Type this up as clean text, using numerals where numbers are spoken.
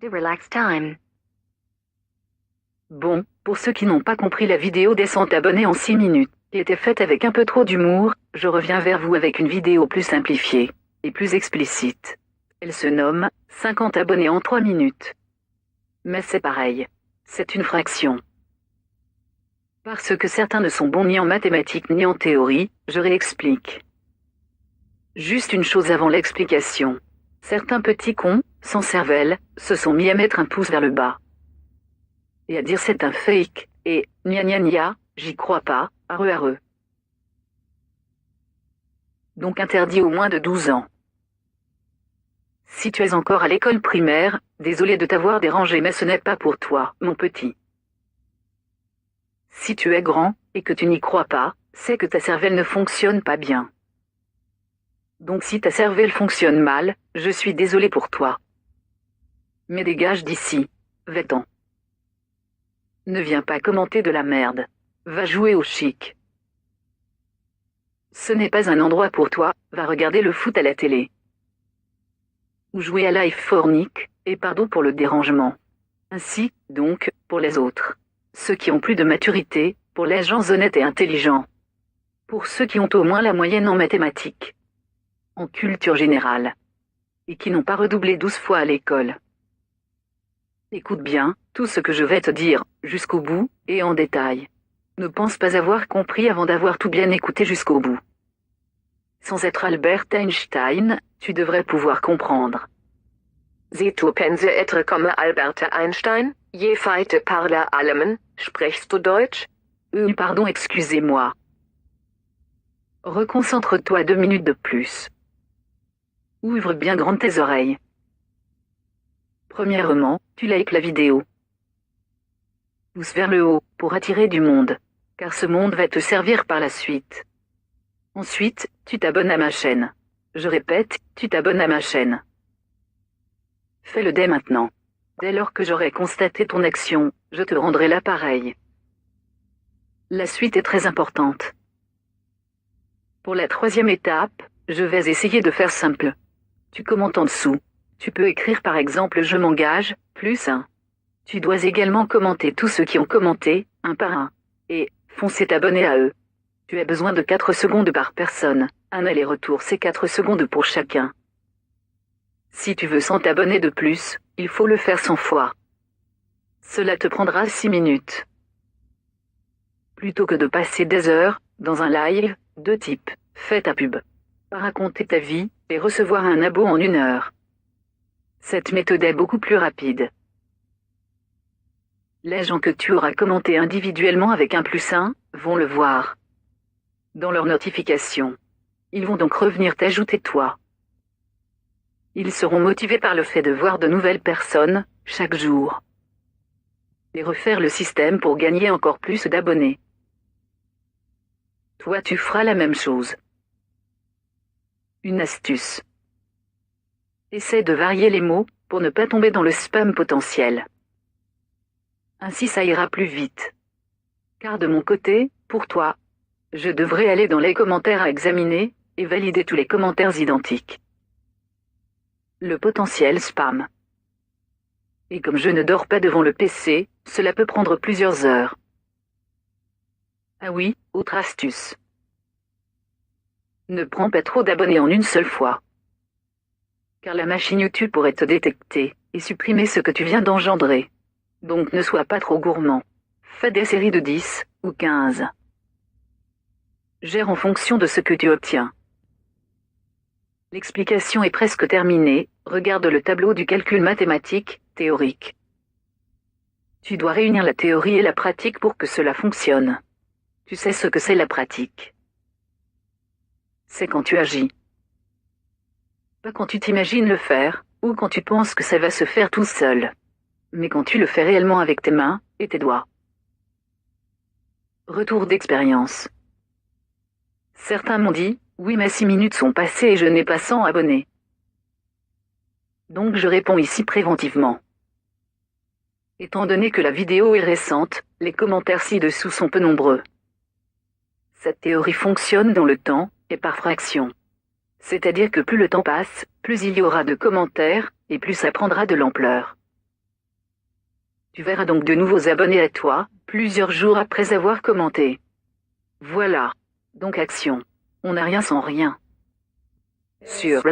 The relax time. Bon, pour ceux qui n'ont pas compris la vidéo des 100 abonnés en 6 minutes, qui était faite avec un peu trop d'humour, je reviens vers vous avec une vidéo plus simplifiée et plus explicite. Elle se nomme 50 abonnés en 3 minutes. Mais c'est pareil. C'est une fraction. Parce que certains ne sont bons ni en mathématiques ni en théorie, je réexplique. Juste une chose avant l'explication. Certains petits cons, sans cervelle, se sont mis à mettre un pouce vers le bas. Et à dire c'est un fake, et gna gna gna, j'y crois pas, areux. Donc interdit aux moins de 12 ans. Si tu es encore à l'école primaire, désolé de t'avoir dérangé mais ce n'est pas pour toi, mon petit. Si tu es grand, et que tu n'y crois pas, c'est que ta cervelle ne fonctionne pas bien. Donc si ta cervelle fonctionne mal, je suis désolé pour toi. Mais dégage d'ici, va-t'en. Ne viens pas commenter de la merde. Va jouer au chic. Ce n'est pas un endroit pour toi, va regarder le foot à la télé. Ou jouer à l'iPhonique, et pardon pour le dérangement. Ainsi, donc, pour les autres. Ceux qui ont plus de maturité, pour les gens honnêtes et intelligents. Pour ceux qui ont au moins la moyenne en mathématiques. En culture générale. Et qui n'ont pas redoublé 12 fois à l'école. Écoute bien, tout ce que je vais te dire, jusqu'au bout, et en détail. Ne pense pas avoir compris avant d'avoir tout bien écouté jusqu'au bout. Sans être Albert Einstein, tu devrais pouvoir comprendre. Sie tu pense être comme Albert Einstein, je fait parler allemand, sprichst du Deutsch? Pardon, excusez-moi. Reconcentre-toi 2 minutes de plus. Ouvre bien grand tes oreilles. Premièrement, tu likes la vidéo. Pousse vers le haut, pour attirer du monde. Car ce monde va te servir par la suite. Ensuite, tu t'abonnes à ma chaîne. Je répète, tu t'abonnes à ma chaîne. Fais-le dès maintenant. Dès lors que j'aurai constaté ton action, je te rendrai l'appareil. La suite est très importante. Pour la 3e étape, je vais essayer de faire simple. Tu commentes en dessous. Tu peux écrire par exemple je m'engage, +1. Tu dois également commenter tous ceux qui ont commenté, un par un. Et, foncez t'abonner à eux. Tu as besoin de 4 secondes par personne, un aller-retour c'est 4 secondes pour chacun. Si tu veux 100 abonnés de plus, il faut le faire 100 fois. Cela te prendra 6 minutes. Plutôt que de passer des heures, dans un live, de type, fais ta pub. Raconter ta vie, et recevoir un abo en 1 heure. Cette méthode est beaucoup plus rapide. Les gens que tu auras commenté individuellement avec un +1, vont le voir. Dans leurs notifications. Ils vont donc revenir t'ajouter toi. Ils seront motivés par le fait de voir de nouvelles personnes, chaque jour. Et refaire le système pour gagner encore plus d'abonnés. Toi tu feras la même chose. Une astuce. Essaie de varier les mots, pour ne pas tomber dans le spam potentiel. Ainsi ça ira plus vite. Car de mon côté, pour toi, je devrais aller dans les commentaires à examiner, et valider tous les commentaires identiques. Le potentiel spam. Et comme je ne dors pas devant le PC, cela peut prendre plusieurs heures. Ah oui, autre astuce. Ne prends pas trop d'abonnés en une seule fois. Car la machine YouTube pourrait te détecter, et supprimer ce que tu viens d'engendrer. Donc ne sois pas trop gourmand. Fais des séries de 10, ou 15. Gère en fonction de ce que tu obtiens. L'explication est presque terminée, regarde le tableau du calcul mathématique, théorique. Tu dois réunir la théorie et la pratique pour que cela fonctionne. Tu sais ce que c'est la pratique. C'est quand tu agis. Pas quand tu t'imagines le faire, ou quand tu penses que ça va se faire tout seul. Mais quand tu le fais réellement avec tes mains et tes doigts. Retour d'expérience. Certains m'ont dit, oui mais 6 minutes sont passées et je n'ai pas 100 abonnés. Donc je réponds ici préventivement. Étant donné que la vidéo est récente, les commentaires ci-dessous sont peu nombreux. Cette théorie fonctionne dans le temps, et par fraction. C'est-à-dire que plus le temps passe, plus il y aura de commentaires, et plus ça prendra de l'ampleur. Tu verras donc de nouveaux abonnés à toi, plusieurs jours après avoir commenté. Voilà. Donc action. On n'a rien sans rien. Sur